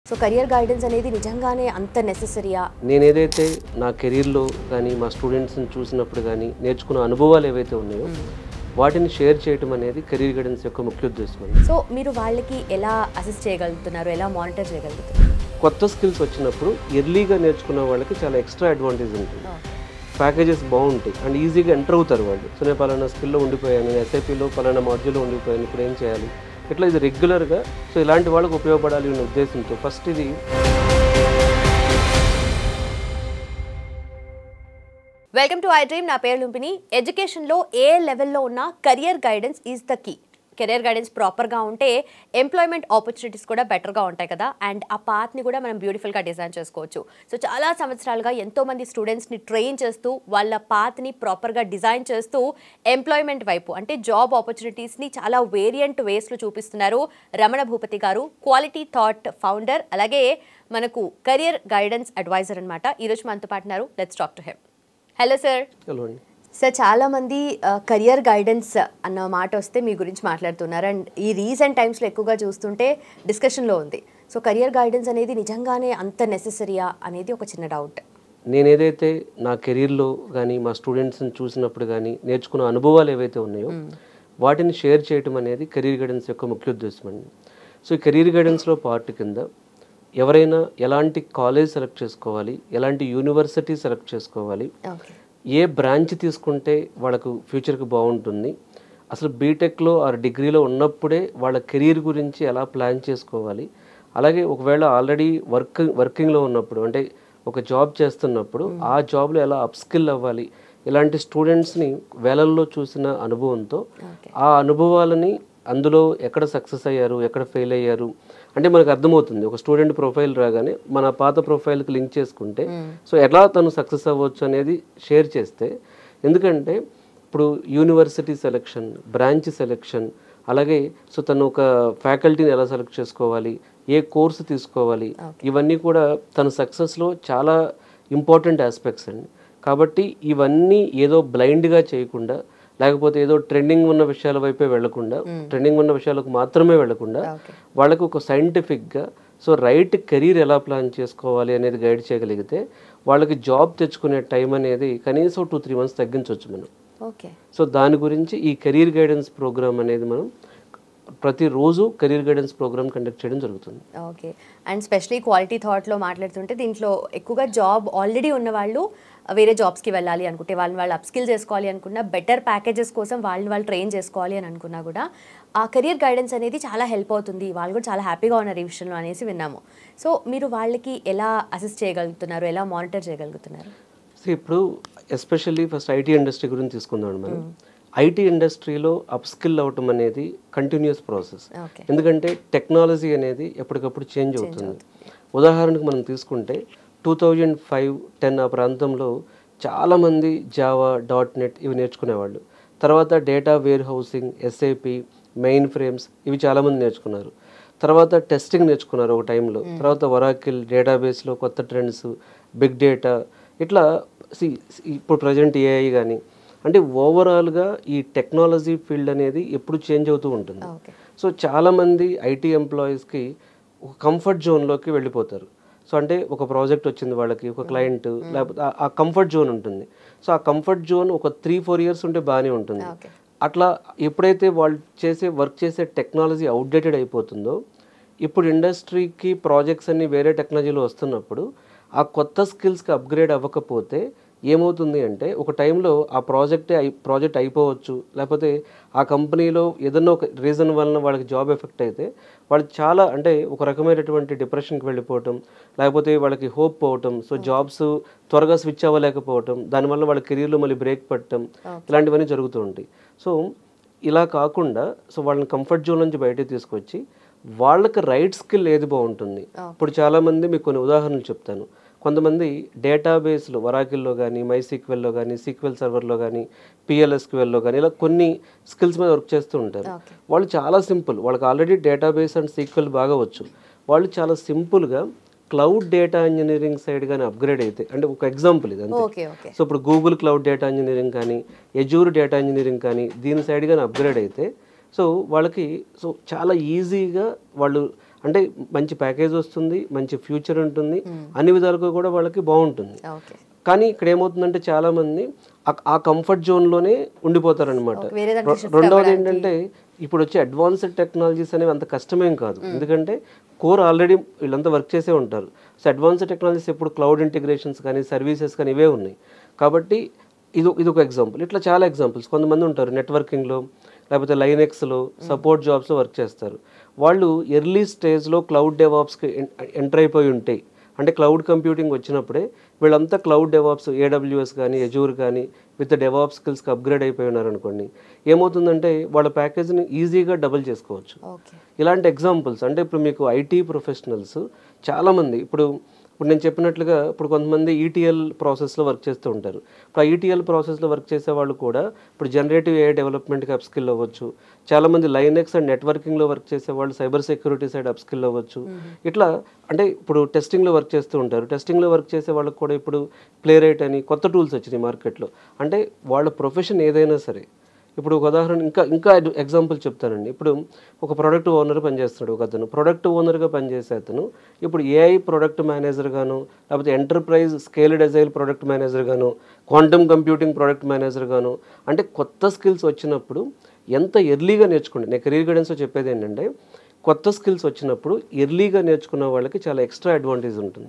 So career guidance అనేది నిజంగానే అంత నెసెసరీయా? నేను ఏదైతే నా కెరీర్లో కానీ మా స్టూడెంట్స్ని చూసినప్పుడు కానీ నేర్చుకున్న అనుభవాలు ఏవైతే ఉన్నాయో వాటిని షేర్ చేయడం అనేది కెరీర్ గైడెన్స్ యొక్క ముఖ్య ఉద్దేశం. సో మీరు వాళ్ళకి ఎలా అసిస్ట్ చేయగలుగుతున్నారు, ఎలా మానిటర్ చేయగలుగుతున్నారు? కొత్త స్కిల్స్ వచ్చినప్పుడు ఎర్లీగా నేర్చుకున్న వాళ్ళకి చాలా ఎక్స్ట్రా అడ్వాంటేజ్ ఉంటుంది. ప్యాకేజెస్ బాగుంటాయి అండ్ ఈజీగా ఎంటర్ అవుతారు వాళ్ళు. సో నేను పలానా స్కిల్లో ఉండిపోయాను, ఎస్ఐపిలో పలానా మాడ్యూల్లో ఉండిపోయాను, ఇప్పుడు ఏం చేయాలి, ఇట్లా ఇది రెగ్యులర్గా సో ఇలాంటి వాళ్ళకు ఉపయోగపడాలి అనే ఉద్దేశంతో ఫస్ట్ ఇది వెల్కమ్ టు ఐ డ్రీమ్. నా పేరు లుంపిని. ఎడ్యుకేషన్లో ఏ లెవెల్లో ఉన్న career guidance is the key. Career guidance ప్రాపర్గా ఉంటే ఎంప్లాయ్మెంట్ ఆపర్చునిటీస్ కూడా బెటర్గా ఉంటాయి కదా, అండ్ ఆ పాత్ని కూడా మనం బ్యూటిఫుల్గా డిజైన్ చేసుకోవచ్చు. సో చాలా సంవత్సరాలుగా ఎంతోమంది స్టూడెంట్స్ని ట్రైన్ చేస్తూ వాళ్ళ పాత్ని ప్రాపర్గా డిజైన్ చేస్తూ ఎంప్లాయ్మెంట్ వైపు అంటే జాబ్ ఆపర్చునిటీస్ని చాలా వేరియంట్ వేస్లో చూపిస్తున్నారు రమణ భూపతి గారు, క్వాలిటీ థాట్ ఫౌండర్, అలాగే మనకు కెరియర్ గైడెన్స్ అడ్వైజర్ అనమాట. ఈరోజు మనతో పాటు ఉన్నారు. Let's talk to him. Hello sir. Hello అండి. సార్, చాలామంది కెరియర్ గైడెన్స్ అన్న మాట వస్తే మీ గురించి మాట్లాడుతున్నారు అండ్ ఈ రీసెంట్ టైమ్స్లో ఎక్కువగా చూస్తుంటే డిస్కషన్లో ఉంది. సో కెరియర్ గైడెన్స్ అనేది నిజంగానే అంత నెసెసరీయా అనేది ఒక చిన్న డౌట్. నేను ఏదైతే నా కెరీర్లో కానీ మా స్టూడెంట్స్ని చూసినప్పుడు కానీ నేర్చుకున్న అనుభవాలు ఏవైతే ఉన్నాయో వాటిని షేర్ చేయడం అనేది కెరీర్ గైడెన్స్ యొక్క ముఖ్య ఉద్దేశం అండి. సో ఈ కెరీర్ గైడెన్స్లో పార్ట్ కింద ఎవరైనా ఎలాంటి కాలేజ్ సెలెక్ట్ చేసుకోవాలి, ఎలాంటి యూనివర్సిటీ సెలెక్ట్ చేసుకోవాలి, ఏ బ్రాంచ్ తీసుకుంటే వాళ్ళకు ఫ్యూచర్కి బాగుంటుంది, అసలు బీటెక్లో ఆర్ డిగ్రీలో ఉన్నప్పుడే వాళ్ళ కెరీర్ గురించి ఎలా ప్లాన్ చేసుకోవాలి, అలాగే ఒకవేళ ఆల్రెడీ వర్కింగ్లో ఉన్నప్పుడు అంటే ఒక జాబ్ చేస్తున్నప్పుడు ఆ జాబ్లో ఎలా అప్స్కిల్ అవ్వాలి, ఇలాంటి స్టూడెంట్స్ని వేలల్లో చూసిన అనుభవంతో ఆ అనుభవాలని అందులో ఎక్కడ సక్సెస్ అయ్యారు, ఎక్కడ ఫెయిల్ అయ్యారు అంటే మనకు అర్థమవుతుంది. ఒక స్టూడెంట్ ప్రొఫైల్ రాగానే మన పాత ప్రొఫైల్కి లింక్ చేసుకుంటే సో ఎలా తను సక్సెస్ అవ్వచ్చు అనేది షేర్ చేస్తే, ఎందుకంటే ఇప్పుడు యూనివర్సిటీ సెలెక్షన్, బ్రాంచ్ సెలెక్షన్, అలాగే సో తను ఒక ఫ్యాకల్టీని ఎలా సెలెక్ట్ చేసుకోవాలి, ఏ కోర్సు తీసుకోవాలి, ఇవన్నీ కూడా తన సక్సెస్లో చాలా ఇంపార్టెంట్ ఆస్పెక్ట్స్ అండి. కాబట్టి ఇవన్నీ ఏదో బ్లైండ్గా చేయకుండా, లేకపోతే ఏదో ట్రెండింగ్ ఉన్న విషయాల వైపే వెళ్లకుండా, ట్రెండింగ్ ఉన్న విషయాలకు మాత్రమే వెళ్లకుండా వాళ్ళకు ఒక సైంటిఫిక్గా సో రైట్ కెరీర్ ఎలా ప్లాన్ చేసుకోవాలి అనేది గైడ్ చేయగలిగితే వాళ్ళకి జాబ్ తెచ్చుకునే టైం అనేది కనీసం 2-3 months తగ్గించవచ్చు మనం. సో దాని గురించి ఈ కెరీర్ గైడెన్స్ ప్రోగ్రామ్ అనేది మనం ప్రతిరోజు కెరీర్ గైడెన్స్ ప్రోగ్రామ్ కండక్ట్ చేయడం జరుగుతుంది. ఓకే. అండ్ స్పెషలీ క్వాలిటీ థాట్లో మాట్లాడుతుంటే దీంట్లో ఎక్కువగా జాబ్ ఆల్రెడీ ఉన్న వాళ్ళు వేరే జాబ్స్కి వెళ్ళాలి అనుకుంటే, వాళ్ళు అప్స్కిల్ చేసుకోవాలి అనుకున్నా, బెటర్ ప్యాకేజెస్ కోసం వాళ్ళు ట్రైన్ చేసుకోవాలి అని అనుకున్నా కూడా ఆ కెరియర్ గైడెన్స్ అనేది చాలా హెల్ప్ అవుతుంది, వాళ్ళు కూడా చాలా హ్యాపీగా ఉన్నారు ఈ విషయంలో అనేసి విన్నాము. సో మీరు వాళ్ళకి ఎలా అసిస్ట్ చేయగలుగుతున్నారు, ఎలా మానిటర్ చేయగలుగుతున్నారు? సో ఇప్పుడు ఎస్పెషల్లీ ఫస్ట్ ఐటీ ఇండస్ట్రీ గురించి తీసుకుందాం మనం. ఐటీ ఇండస్ట్రీలో అప్స్కిల్ అవ్వటం అనేది కంటిన్యూస్ ప్రాసెస్. ఎందుకంటే టెక్నాలజీ అనేది ఎప్పటికప్పుడు చేంజ్ అవుతుంది. ఉదాహరణకు మనం తీసుకుంటే 2005-10 ఆ ప్రాంతంలో చాలామంది జావా, .NET ఇవి నేర్చుకునేవాళ్ళు. తర్వాత data warehousing, SAP, mainframes ఇవి చాలామంది నేర్చుకున్నారు. తర్వాత టెస్టింగ్ నేర్చుకున్నారు ఒక టైంలో. తర్వాత ఒరాకిల్ డేటాబేస్లో కొత్త ట్రెండ్స్, బిగ్ డేటా, ఇట్లా ఇప్పుడు ప్రజెంట్ ఏఐ కానీ, అంటే ఓవరాల్గా ఈ టెక్నాలజీ ఫీల్డ్ అనేది ఎప్పుడు చేంజ్ అవుతూ ఉంటుంది. సో చాలామంది ఐటీ ఎంప్లాయీస్కి ఒక కంఫర్ట్ జోన్లోకి వెళ్ళిపోతారు. సో అంటే ఒక ప్రాజెక్ట్ వచ్చింది వాళ్ళకి, ఒక క్లయింట్, లేకపోతే ఆ కంఫర్ట్ జోన్ ఉంటుంది. సో ఆ కంఫర్ట్ జోన్ ఒక 3-4 years ఉంటే బాగానే ఉంటుంది. అట్లా ఎప్పుడైతే వాళ్ళు వర్క్ చేసే టెక్నాలజీ అవుట్డేటెడ్ అయిపోతుందో, ఇప్పుడు ఇండస్ట్రీకి ప్రాజెక్ట్స్ అన్నీ వేరే టెక్నాలజీలో వస్తున్నప్పుడు ఆ కొత్త స్కిల్స్కి అప్గ్రేడ్ అవ్వకపోతే ఏమవుతుంది అంటే ఒక టైంలో ఆ ప్రాజెక్ట్ అయిపోవచ్చు, లేకపోతే ఆ కంపెనీలో ఏదన్నా ఒక రీజన్ వలన వాళ్ళకి జాబ్ ఎఫెక్ట్ అయితే వాళ్ళు చాలా అంటే ఒక రకమైనటువంటి డిప్రెషన్కి వెళ్ళిపోవటం, లేకపోతే వాళ్ళకి హోప్ పోవటం, సో జాబ్స్ త్వరగా స్విచ్ అవ్వలేకపోవటం, దానివల్ల వాళ్ళ కెరీర్లో మళ్ళీ బ్రేక్ పట్టడం, ఇలాంటివన్నీ జరుగుతూ ఉంటాయి. సో ఇలా కాకుండా సో వాళ్ళని కంఫర్ట్ జోన్ నుంచి బయటకు తీసుకొచ్చి వాళ్ళకి రైట్ స్కిల్ ఏది బాగుంటుంది. ఇప్పుడు చాలామంది మీకు కొన్ని ఉదాహరణలు చెప్తాను. కొంతమంది డేటాబేస్లో వరాకిల్లో కానీ, మైసీక్వెల్లో కానీ, సీక్వెల్ సర్వర్లో కానీ, పిఎల్ఎస్క్యూఎల్లో కానీ ఇలా కొన్ని స్కిల్స్ మీద వర్క్ చేస్తూ ఉంటారు. వాళ్ళు చాలా సింపుల్, వాళ్ళకి ఆల్రెడీ డేటాబేస్ అండ్ సీక్వెల్ బాగా వచ్చు. వాళ్ళు చాలా సింపుల్గా క్లౌడ్ డేటా ఇంజనీరింగ్ సైడ్ కానీ అప్గ్రేడ్ అయితే, అంటే ఒక ఎగ్జాంపుల్ ఇది అంతే. సో ఇప్పుడు గూగుల్ క్లౌడ్ డేటా ఇంజనీరింగ్ కానీ, ఎజూర్ డేటా ఇంజనీరింగ్ కానీ దీని సైడ్ కానీ అప్గ్రేడ్ అయితే సో వాళ్ళకి సో చాలా ఈజీగా వాళ్ళు అంటే మంచి ప్యాకేజ్ వస్తుంది, మంచి ఫ్యూచర్ ఉంటుంది, అన్ని విధాలుగా కూడా వాళ్ళకి బాగుంటుంది. కానీ ఇక్కడ ఏమవుతుందంటే చాలామంది ఆ కంఫర్ట్ జోన్లోనే ఉండిపోతారనమాట. రెండవది ఏంటంటే ఇప్పుడు వచ్చే అడ్వాన్స్డ్ టెక్నాలజీస్ అనేవి అంత కష్టమేం కాదు, ఎందుకంటే కోర్ ఆల్రెడీ వీళ్ళంతా వర్క్ చేసే ఉంటారు. సో అడ్వాన్స్డ్ టెక్నాలజీస్ ఇప్పుడు క్లౌడ్ ఇంటిగ్రేషన్స్ కానీ సర్వీసెస్ కానీ ఇవే ఉన్నాయి. కాబట్టి ఇది ఒక ఎగ్జాంపుల్. ఇట్లా చాలా ఎగ్జాంపుల్స్. కొంతమంది ఉంటారు నెట్వర్కింగ్లో లేకపోతే లైనెక్స్లో సపోర్ట్ జాబ్స్లో వర్క్ చేస్తారు. వాళ్ళు ఎర్లీ స్టేజ్లో క్లౌడ్ డెవాప్స్కి ఎంటర్ అయిపోయి ఉంటాయి. అంటే క్లౌడ్ కంప్యూటింగ్ వచ్చినప్పుడే వీళ్ళంతా క్లౌడ్ డెవాప్స్, AWS కానీ ఎజూర్ కానీ విత్ డెవాప్స్ స్కిల్స్కి అప్గ్రేడ్ అయిపోయి ఉన్నారనుకోండి, ఏమవుతుందంటే వాళ్ళ ప్యాకేజ్ని ఈజీగా డబుల్ చేసుకోవచ్చు. ఇలాంటి ఎగ్జాంపుల్స్ అంటే ఇప్పుడు మీకు ఐటీ ప్రొఫెషనల్స్ చాలామంది ఇప్పుడు నేను చెప్పినట్లుగా ఇప్పుడు కొంతమంది ETL ప్రాసెస్లో వర్క్ చేస్తూ ఉంటారు. ఇప్పుడు ఆ ETL ప్రాసెస్లో వర్క్ చేసే వాళ్ళు కూడా ఇప్పుడు జనరేటివ్ AI డెవలప్మెంట్కి అప్స్కిల్ అవ్వచ్చు. చాలామంది లైనెక్స్ అండ్ నెట్వర్కింగ్లో వర్క్ చేసే వాళ్ళు సైబర్ సెక్యూరిటీ సైడ్ అప్స్కిల్ అవ్వచ్చు. ఇట్లా అంటే ఇప్పుడు టెస్టింగ్లో వర్క్ చేస్తూ ఉంటారు. టెస్టింగ్లో వర్క్ చేసే వాళ్ళకి కూడా ఇప్పుడు ప్లేరైట్ అని కొత్త టూల్స్ వచ్చినాయి మార్కెట్లో. అంటే వాళ్ళ ప్రొఫెషన్ ఏదైనా సరే, ఇప్పుడు ఒక ఉదాహరణ ఇంకా ఎగ్జాంపుల్ చెప్తానండి. ఇప్పుడు ఒక ప్రొడక్ట్ ఓనర్ పనిచేస్తున్నాడు, ఒక అతను ప్రొడక్ట్ ఓనర్గా పనిచేసే అతను ఇప్పుడు AI ప్రొడక్ట్ మేనేజర్ గాను, లేకపోతే enterprise scale design product manager గాను, క్వాంటమ్ కంప్యూటింగ్ ప్రొడక్ట్ మేనేజర్ గాను, అంటే కొత్త స్కిల్స్ వచ్చినప్పుడు ఎంత ఎర్లీగా నేర్చుకోండి. నేను కెరీర్ గైడెన్స్లో చెప్పేది ఏంటంటే కొత్త స్కిల్స్ వచ్చినప్పుడు ఎర్లీగా నేర్చుకున్న వాళ్ళకి చాలా ఎక్స్ట్రా అడ్వాంటేజ్ ఉంటుంది,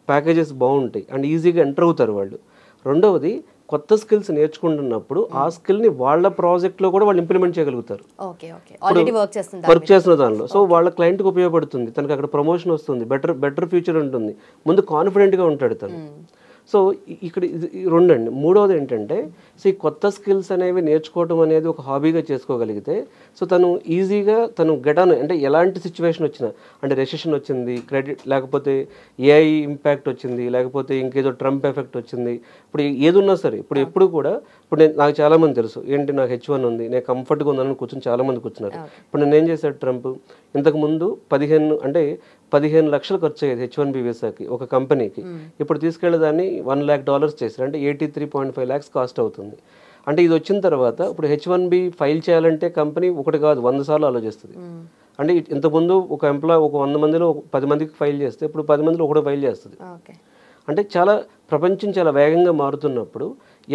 ప్యాకేజెస్ బాగుంటాయి అండ్ ఈజీగా ఎంటర్ అవుతారు వాళ్ళు. రెండవది కొత్త స్కిల్స్ నేర్చుకుంటున్నప్పుడు ఆ స్కిల్ని వాళ్ళ ప్రాజెక్ట్లో కూడా వాళ్ళు ఇంప్లిమెంట్ చేయగలుగుతారు, వర్క్ చేస్తున్న దానిలో. సో వాళ్ళ క్లయింట్కి ఉపయోగపడుతుంది, తనకి అక్కడ ప్రమోషన్ వస్తుంది, బెటర్ ఫ్యూచర్ ఉంటుంది, ముందు కాన్ఫిడెంట్గా ఉంటాడు తను. సో ఇక్కడ రెండు అండి. మూడవది ఏంటంటే సో ఈ కొత్త స్కిల్స్ అనేవి నేర్చుకోవడం అనేది ఒక హాబీగా చేసుకోగలిగితే సో తను ఈజీగా తను గెటాను అంటే ఎలాంటి సిచ్యువేషన్ వచ్చినా, అంటే రెసెషన్ వచ్చింది, క్రెడిట్ లేకపోతే AI ఇంపాక్ట్ వచ్చింది, లేకపోతే ఇంకేదో ట్రంప్ ఎఫెక్ట్ వచ్చింది, ఇప్పుడు ఏదున్నా సరే ఇప్పుడు ఎప్పుడు కూడా ఇప్పుడు నాకు చాలామంది తెలుసు ఏంటి నాకు H1 ఉంది, నేను కంఫర్ట్గా ఉందని కూర్చొని చాలామంది కూర్చున్నారు. ఇప్పుడు నేను ఏం చేశాడు ట్రంప్, ఇంతకుముందు 15 లక్షలు ఖర్చు అయ్యేది H1B వీసాకి ఒక కంపెనీకి, ఇప్పుడు తీసుకెళ్ళేదాన్ని $1 lakh చేశారు, అంటే 83.5 lakhs కాస్ట్ అవుతుంది. అంటే ఇది వచ్చిన తర్వాత ఇప్పుడు H1B ఫైల్ చేయాలంటే కంపెనీ ఒకటి కాదు 100 సార్లు ఆలోచిస్తుంది. అంటే ఇంతకుముందు ఒక ఎంప్లాయ్ ఒక 100 మందిలో 10 మందికి ఫైల్ చేస్తే ఇప్పుడు 10 మందిలో ఒకటి ఫైల్ చేస్తుంది. అంటే చాలా ప్రపంచం చాలా వేగంగా మారుతున్నప్పుడు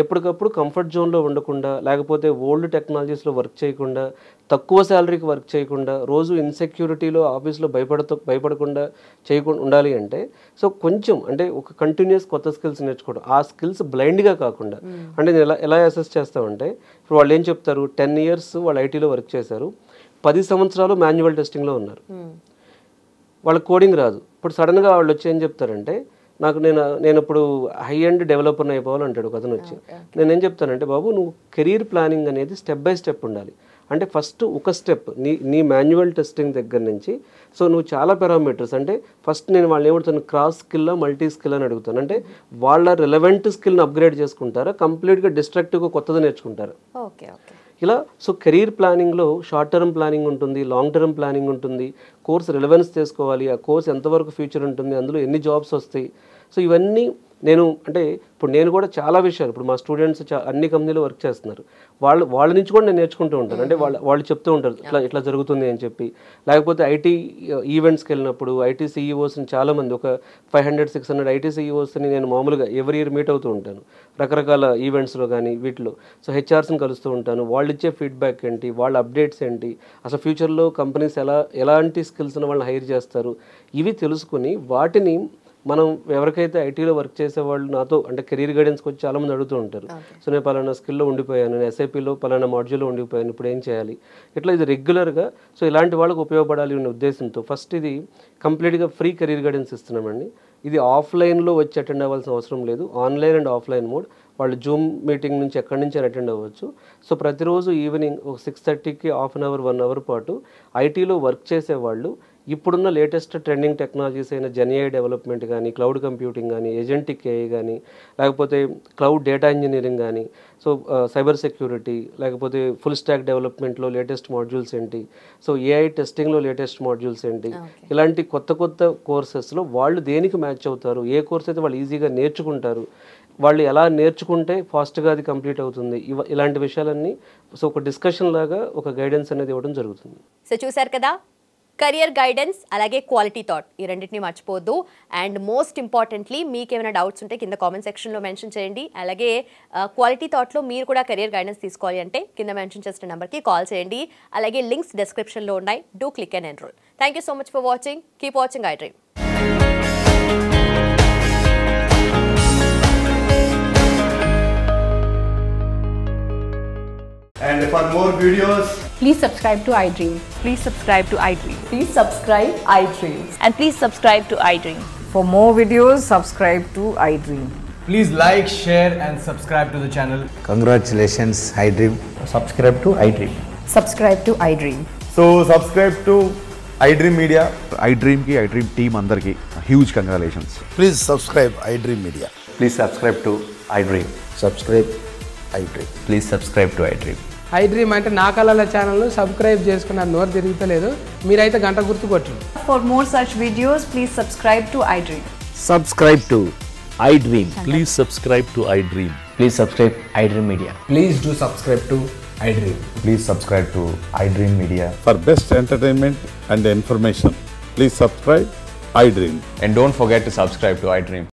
ఎప్పటికప్పుడు కంఫర్ట్ జోన్లో ఉండకుండా, లేకపోతే ఓల్డ్ టెక్నాలజీస్లో వర్క్ చేయకుండా, తక్కువ శాలరీకి వర్క్ చేయకుండా, రోజు ఇన్సెక్యూరిటీలో ఆఫీస్లో భయపడకుండా చేయకుండా ఉండాలి అంటే సో కొంచెం అంటే ఒక కంటిన్యూస్ కొత్త స్కిల్స్ నేర్చుకోవడం, ఆ స్కిల్స్ బ్లైండ్గా కాకుండా. అంటే నేను ఎలా అసెస్ చేస్తామంటే ఇప్పుడు వాళ్ళు ఏం చెప్తారు, 10 years వాళ్ళు ఐటీలో వర్క్ చేశారు, 10 సంవత్సరాలు మాన్యువల్ టెస్టింగ్లో ఉన్నారు, వాళ్ళకి కోడింగ్ రాదు. ఇప్పుడు సడన్గా వాళ్ళు వచ్చి ఏం చెప్తారంటే నేను ఇప్పుడు హై ఎండ్ డెవలపర్ని అయిపోవాలంటాడు ఒక అతను వచ్చి. నేనేం చెప్తానంటే బాబు నువ్వు కెరీర్ ప్లానింగ్ అనేది స్టెప్ బై స్టెప్ ఉండాలి. అంటే ఫస్ట్ ఒక స్టెప్ నీ మాన్యువల్ టెస్టింగ్ దగ్గర నుంచి సో నువ్వు చాలా పారామీటర్స్ అంటే ఫస్ట్ నేను వాళ్ళని ఏమడుతాను, క్రాస్ స్కిల్ మల్టీ స్కిల్ అని అడుగుతాను. అంటే వాళ్ళ రిలవెంట్ స్కిల్ని అప్గ్రేడ్ చేసుకుంటారా, కంప్లీట్గా డిస్ట్రక్టివ్గా కొత్తది నేర్చుకుంటారా. ఇలా సో కెరీర్ ప్లానింగ్లో షార్ట్ టర్మ్ ప్లానింగ్ ఉంటుంది, లాంగ్ టర్మ్ ప్లానింగ్ ఉంటుంది, కోర్స్ రిలవెన్స్ చేసుకోవాలి, ఆ కోర్స్ ఎంతవరకు ఫ్యూచర్ ఉంటుంది, అందులో ఎన్ని జాబ్స్ వస్తాయి. సో ఇవన్నీ ఇప్పుడు నేను కూడా చాలా విషయాలు ఇప్పుడు మా స్టూడెంట్స్ అన్ని కంపెనీలో వర్క్ చేస్తున్నారు, వాళ్ళ నుంచి కూడా నేను నేర్చుకుంటూ ఉంటాను. అంటే వాళ్ళు చెప్తూ ఉంటారు ఇట్లా జరుగుతుంది అని చెప్పి. లేకపోతే ఐటీ ఈవెంట్స్కి వెళ్ళినప్పుడు ఐటీ CEOస్ని చాలామంది ఒక 500-600 ఐటీ CEOస్ని నేను మామూలుగా ఎవ్రీ ఇయర్ మీట్ అవుతూ ఉంటాను రకరకాల ఈవెంట్స్లో కానీ వీటిలో. సో HRస్ని కలుస్తూ ఉంటాను, వాళ్ళు ఇచ్చే ఫీడ్బ్యాక్ ఏంటి, వాళ్ళ అప్డేట్స్ ఏంటి, అసలు ఫ్యూచర్లో కంపెనీస్ ఎలాంటి స్కిల్స్ని వాళ్ళని హైర్ చేస్తారు, ఇవి తెలుసుకుని వాటిని మనం ఎవరికైతే ఐటీలో వర్క్ చేసేవాళ్ళు నాతో అంటే కెరీర్ గైడెన్స్కి వచ్చి చాలామంది అడుగుతూ ఉంటారు. సో నేను పలానా స్కిల్లో ఉండిపోయాను, నేను SAPలో పలానా మాడ్యూల్లో ఉండిపోయాను, ఇప్పుడు ఏం చేయాలి. ఇట్లా ఇది రెగ్యులర్గా సో ఇలాంటి వాళ్ళకి ఉపయోగపడాలి అనే ఉద్దేశంతో ఫస్ట్ ఇది కంప్లీట్గా ఫ్రీ కెరీర్ గైడెన్స్ ఇస్తున్నామండి. ఇది ఆఫ్లైన్లో వచ్చి అటెండ్ అవ్వాల్సిన అవసరం లేదు, ఆన్లైన్ అండ్ ఆఫ్లైన్ మోడ్. వాళ్ళు జూమ్ మీటింగ్ నుంచి ఎక్కడి నుంచి అటెండ్ అవ్వచ్చు. సో ప్రతిరోజు ఈవినింగ్ ఒక 6:30కి హాఫ్ అన్ అవర్ 1 hour పాటు ఐటీలో వర్క్ చేసేవాళ్ళు ఇప్పుడున్న లేటెస్ట్ ట్రెండింగ్ టెక్నాలజీస్ అయిన జెన్ఏఐ డెవలప్మెంట్ కానీ, క్లౌడ్ కంప్యూటింగ్ కానీ, ఏజెంటిక్ AI కానీ, లేకపోతే క్లౌడ్ డేటా ఇంజనీరింగ్ కానీ, సో సైబర్ సెక్యూరిటీ, లేకపోతే ఫుల్ స్టాక్ డెవలప్మెంట్లో లేటెస్ట్ మాడ్యూల్స్ ఏంటి, సో AI టెస్టింగ్లో లేటెస్ట్ మాడ్యూల్స్ ఏంటి, ఇలాంటి కొత్త కోర్సెస్లో వాళ్ళు దేనికి మ్యాచ్ అవుతారు, ఏ కోర్స్ అయితే వాళ్ళు ఈజీగా నేర్చుకుంటారు, వాళ్ళు ఎలా నేర్చుకుంటే ఫాస్ట్గా అది కంప్లీట్ అవుతుంది, ఇలాంటి విషయాలన్నీ సో ఒక డిస్కషన్ లాగా ఒక గైడెన్స్ అనేది ఇవ్వడం జరుగుతుంది. సో చూశారు కదా, కెరియర్ గైడెన్స్ అలాగే క్వాలిటీ థాట్ ఈ రెండింటిని మర్చిపోవద్దు. అండ్ మోస్ట్ ఇంపార్టెంట్లీ మీకు ఏమైనా డౌట్స్ ఉంటే కింద కామెంట్ సెక్షన్లో మెన్షన్ చేయండి. అలాగే క్వాలిటీ థాట్లో మీరు కూడా కెరియర్ గైడెన్స్ తీసుకోవాలి అంటే కింద మెన్షన్ చేసిన నెంబర్కి కాల్ చేయండి. అలాగే లింక్స్ డిస్క్రిప్షన్లో ఉన్నాయి. Do click and enrol. Thank you so much for watching. Keep watching iDream. And for more videos, please subscribe to iDream. Please subscribe to iDream. Please subscribe iDream. And please subscribe to iDream. For more videos, subscribe to iDream. please like, share and subscribe to the channel. Congratulations, iDream. Subscribe to iDream. Subscribe to iDream. So subscribe to iDream Media. iDream ki iDream team andarki huge congratulations. Please subscribe iDream Media. Please subscribe to iDream. Subscribe iDream. Please subscribe to iDream. iDream అంటే నా కళల channel subscribe చేసుకున్న నోరు తిరుగుతలేదు. మీరైతే గంట గుర్తు కొట్టండి. For more such videos, please subscribe to iDream. Subscribe to iDream. Please subscribe to iDream. Please subscribe iDream Media. Please do subscribe to iDream. Please subscribe to iDream Media. For best entertainment and information, please subscribe iDream. And don't forget to subscribe to iDream.